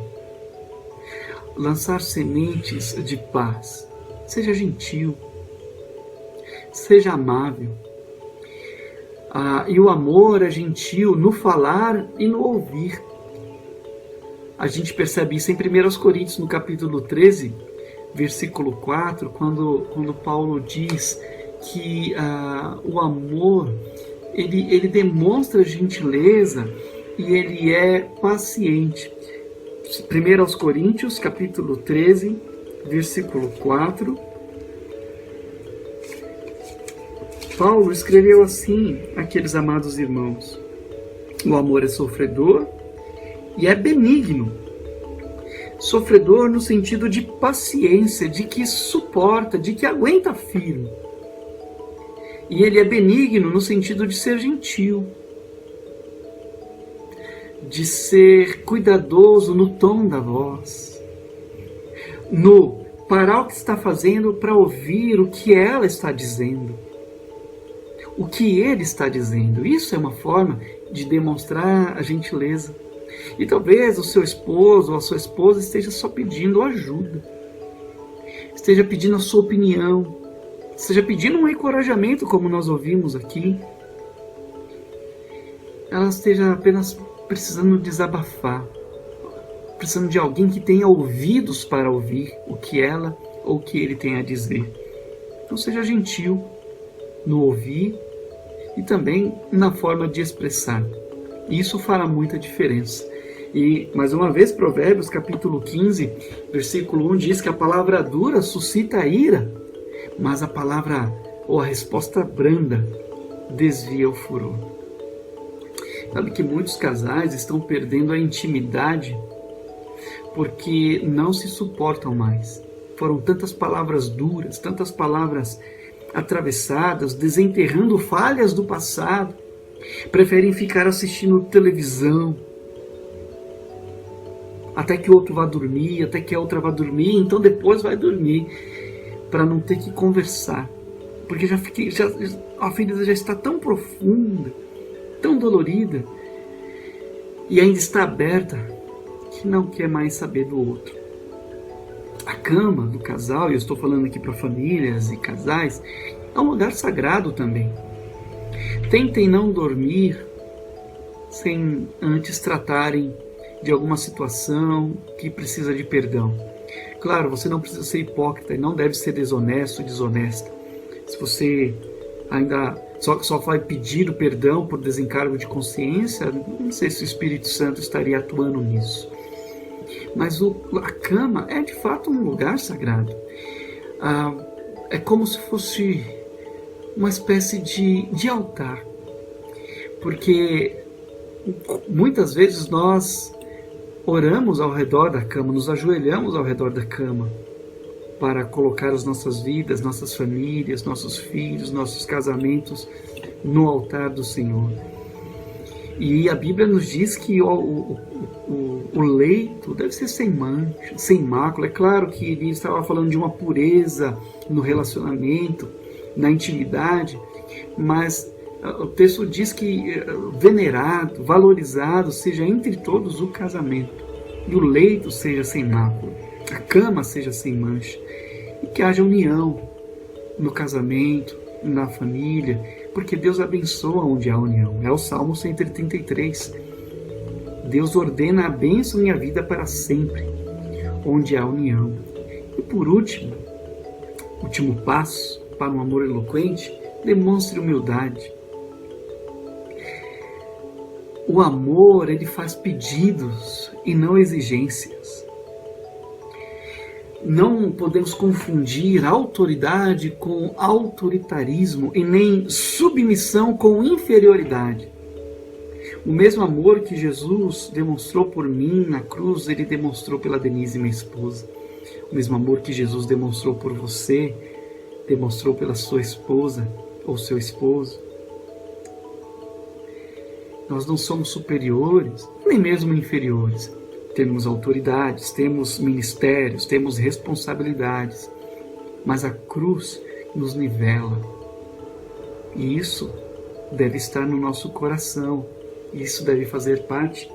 Lançar sementes de paz. Seja gentil. Seja amável. E o amor é gentil no falar e no ouvir. A gente percebe isso em 1 Coríntios, no capítulo 13, versículo 4, quando Paulo diz que o amor, ele demonstra gentileza e ele é paciente. 1 Coríntios, capítulo 13, versículo 4. Paulo escreveu assim, aqueles amados irmãos: o amor é sofredor e é benigno. Sofredor no sentido de paciência, de que suporta, de que aguenta firme. E ele é benigno no sentido de ser gentil, de ser cuidadoso no tom da voz, no parar o que está fazendo para ouvir o que ela está dizendo, o que ele está dizendo. Isso é uma forma de demonstrar a gentileza. E talvez o seu esposo ou a sua esposa esteja só pedindo ajuda, esteja pedindo a sua opinião, esteja pedindo um encorajamento, como nós ouvimos aqui. Ela esteja apenas precisando desabafar, precisando de alguém que tenha ouvidos para ouvir o que ela ou o que ele tem a dizer. Então seja gentil no ouvir e também na forma de expressar. Isso fará muita diferença. E, mais uma vez, Provérbios, capítulo 15, versículo 1, diz que a palavra dura suscita a ira, mas a palavra ou a resposta branda desvia o furor. Sabe que muitos casais estão perdendo a intimidade porque não se suportam mais. Foram tantas palavras duras, tantas palavras atravessadas, desenterrando falhas do passado. Preferem ficar assistindo televisão até que o outro vá dormir, até que a outra vá dormir, então depois vai dormir, para não ter que conversar. Porque a ferida já está tão profunda, tão dolorida, e ainda está aberta, que não quer mais saber do outro. A cama do casal, e eu estou falando aqui para famílias e casais, é um lugar sagrado também. Tentem não dormir sem antes tratarem de alguma situação que precisa de perdão. Claro, você não precisa ser hipócrita e não deve ser desonesto ou desonesta. Se você ainda só vai pedir o perdão por desencargo de consciência, não sei se o Espírito Santo estaria atuando nisso. Mas a cama é de fato um lugar sagrado. É como se fosse uma espécie de altar. Porque muitas vezes nós oramos ao redor da cama, nos ajoelhamos ao redor da cama para colocar as nossas vidas, nossas famílias, nossos filhos, nossos casamentos no altar do Senhor. E a Bíblia nos diz que o leito deve ser sem mancha, sem mácula. É claro que ele estava falando de uma pureza no relacionamento, na intimidade, mas o texto diz que venerado, valorizado seja entre todos o casamento, e o leito seja sem mácula, a cama seja sem mancha, e que haja união no casamento, na família, porque Deus abençoa onde há união. É o Salmo 133. Deus ordena a bênção e a vida para sempre, onde há união. E por último passo para um amor eloquente, demonstre humildade. O amor, ele faz pedidos e não exigências. Não podemos confundir autoridade com autoritarismo e nem submissão com inferioridade. O mesmo amor que Jesus demonstrou por mim na cruz, ele demonstrou pela Denise, minha esposa. O mesmo amor que Jesus demonstrou por você, demonstrou pela sua esposa ou seu esposo. Nós não somos superiores, nem mesmo inferiores. Temos autoridades, temos ministérios, temos responsabilidades. Mas a cruz nos nivela. E isso deve estar no nosso coração. Isso deve fazer parte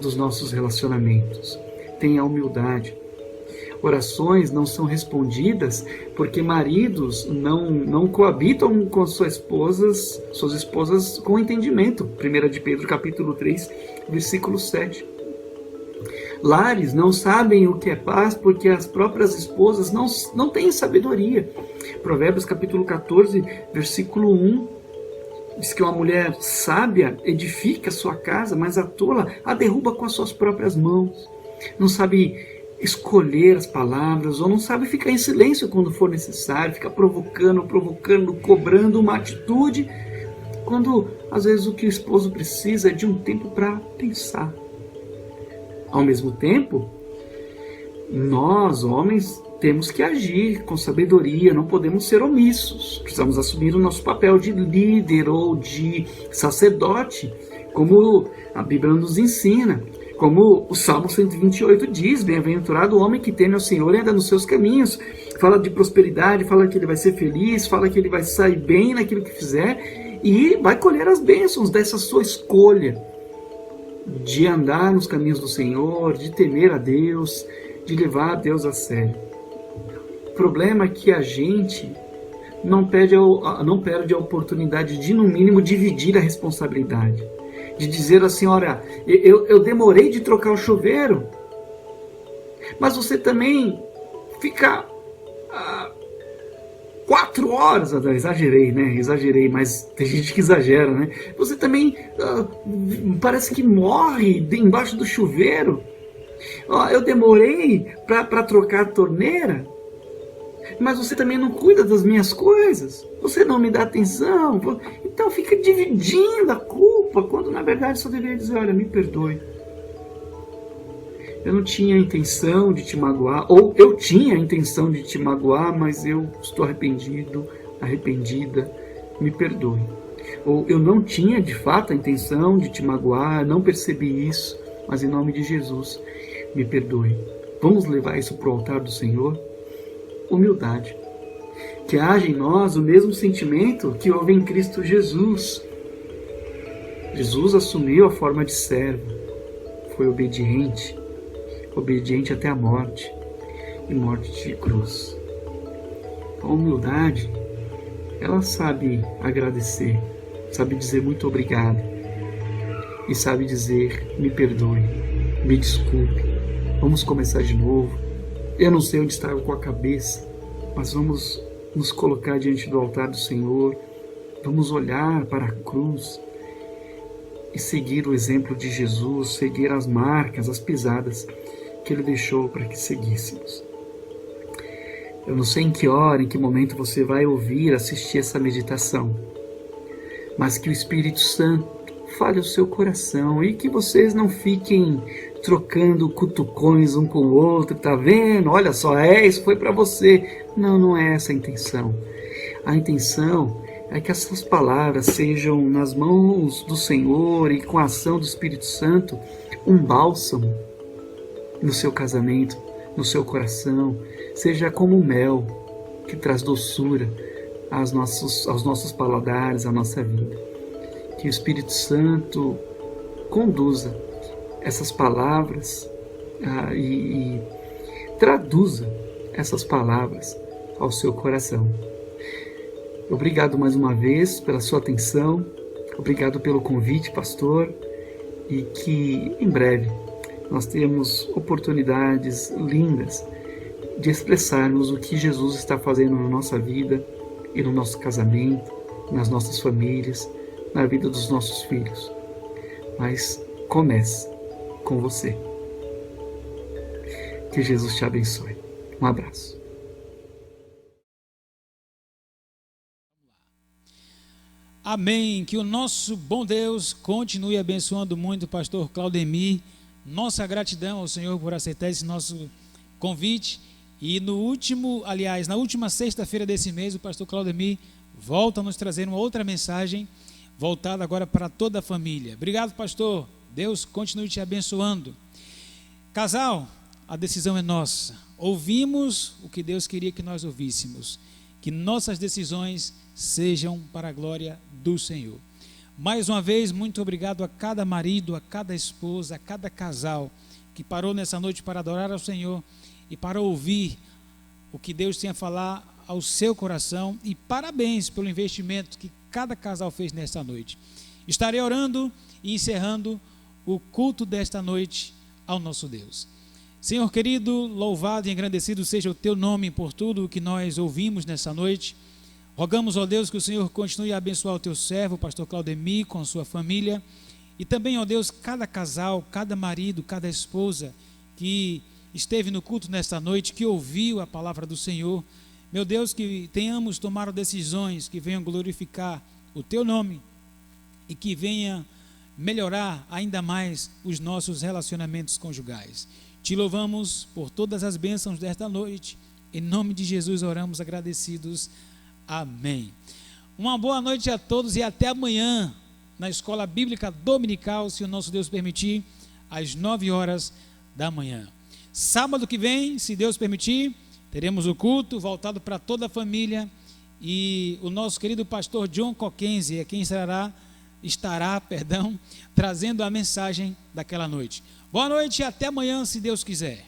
dos nossos relacionamentos. Tenha humildade. Orações não são respondidas porque maridos não coabitam com suas esposas com entendimento. 1 de Pedro capítulo 3, versículo 7. Lares não sabem o que é paz porque as próprias esposas não têm sabedoria. Provérbios capítulo 14, versículo 1. Diz que uma mulher sábia edifica a sua casa, mas a tola a derruba com as suas próprias mãos. Não sabe escolher as palavras, ou não sabe ficar em silêncio quando for necessário, fica provocando, cobrando uma atitude, quando às vezes o que o esposo precisa é de um tempo para pensar. Ao mesmo tempo, nós, homens, temos que agir com sabedoria, não podemos ser omissos. Precisamos assumir o nosso papel de líder ou de sacerdote, como a Bíblia nos ensina. Como o Salmo 128 diz, bem-aventurado o homem que teme ao Senhor e anda nos seus caminhos. Fala de prosperidade, fala que ele vai ser feliz, fala que ele vai sair bem naquilo que fizer e vai colher as bênçãos dessa sua escolha de andar nos caminhos do Senhor, de temer a Deus, de levar a Deus a sério. O problema é que a gente não perde a oportunidade de, no mínimo, dividir a responsabilidade. De dizer assim, olha, eu demorei de trocar o chuveiro, mas você também fica 4 horas, exagerei, né? Exagerei, mas tem gente que exagera, né? Você também parece que morre embaixo do chuveiro. Eu demorei para trocar a torneira, mas você também não cuida das minhas coisas. Você não me dá atenção. Então fica dividindo a culpa, quando na verdade só deveria dizer, olha, me perdoe. Eu não tinha a intenção de te magoar, ou eu tinha a intenção de te magoar, mas eu estou arrependido, arrependida, me perdoe. Ou eu não tinha de fato a intenção de te magoar, não percebi isso, mas em nome de Jesus, me perdoe. Vamos levar isso para o altar do Senhor? Humildade. Que haja em nós o mesmo sentimento que houve em Cristo Jesus. Jesus assumiu a forma de servo, foi obediente até a morte, e morte de cruz. A humildade, ela sabe agradecer, sabe dizer muito obrigado, e sabe dizer, me perdoe, me desculpe, vamos começar de novo. Eu não sei onde estava com a cabeça, mas vamos nos colocar diante do altar do Senhor, vamos olhar para a cruz e seguir o exemplo de Jesus, seguir as marcas, as pisadas que Ele deixou para que seguíssemos. Eu não sei em que hora, em que momento você vai ouvir, assistir essa meditação, mas que o Espírito Santo fale o seu coração e que vocês não fiquem trocando cutucões um com o outro, tá vendo? Olha só, isso foi para você. Não, não é essa a intenção. A intenção é que essas palavras sejam nas mãos do Senhor e com a ação do Espírito Santo um bálsamo no seu casamento, no seu coração, seja como mel que traz doçura aos nossos paladares, à nossa vida. Que o Espírito Santo conduza essas palavras e traduza essas palavras ao seu coração. Obrigado mais uma vez pela sua atenção, obrigado pelo convite, pastor, e que em breve nós tenhamos oportunidades lindas de expressarmos o que Jesus está fazendo na nossa vida e no nosso casamento, nas nossas famílias, na vida dos nossos filhos. Mas comece com você. Que Jesus te abençoe. Um abraço. Amém. Que o nosso bom Deus continue abençoando muito o pastor Claudemir. Nossa gratidão ao Senhor por aceitar esse nosso convite. E na última sexta-feira desse mês, o pastor Claudemir volta a nos trazer uma outra mensagem voltada agora para toda a família. Obrigado, pastor. Deus continue te abençoando. Casal, a decisão é nossa. Ouvimos o que Deus queria que nós ouvíssemos. Que nossas decisões sejam para a glória do Senhor. Mais uma vez, muito obrigado a cada marido, a cada esposa, a cada casal que parou nessa noite para adorar ao Senhor e para ouvir o que Deus tem a falar ao seu coração. E parabéns pelo investimento que cada casal fez nesta noite. Estarei orando e encerrando o culto desta noite ao nosso Deus. Senhor querido, louvado e engrandecido seja o teu nome por tudo o que nós ouvimos nessa noite. Rogamos, ó Deus, que o Senhor continue a abençoar o teu servo, o pastor Claudemir, com sua família. E também, ó Deus, cada casal, cada marido, cada esposa que esteve no culto nesta noite, que ouviu a palavra do Senhor. Meu Deus, que tenhamos tomado decisões que venham glorificar o teu nome e que venha melhorar ainda mais os nossos relacionamentos conjugais. Te louvamos por todas as bênçãos desta noite. Em nome de Jesus oramos agradecidos. Amém. Uma boa noite a todos e até amanhã na Escola Bíblica Dominical, se o nosso Deus permitir, às 9h da manhã. Sábado que vem, se Deus permitir, teremos o culto voltado para toda a família e o nosso querido pastor John Cockenzie é quem estará, trazendo a mensagem daquela noite. Boa noite e até amanhã, se Deus quiser.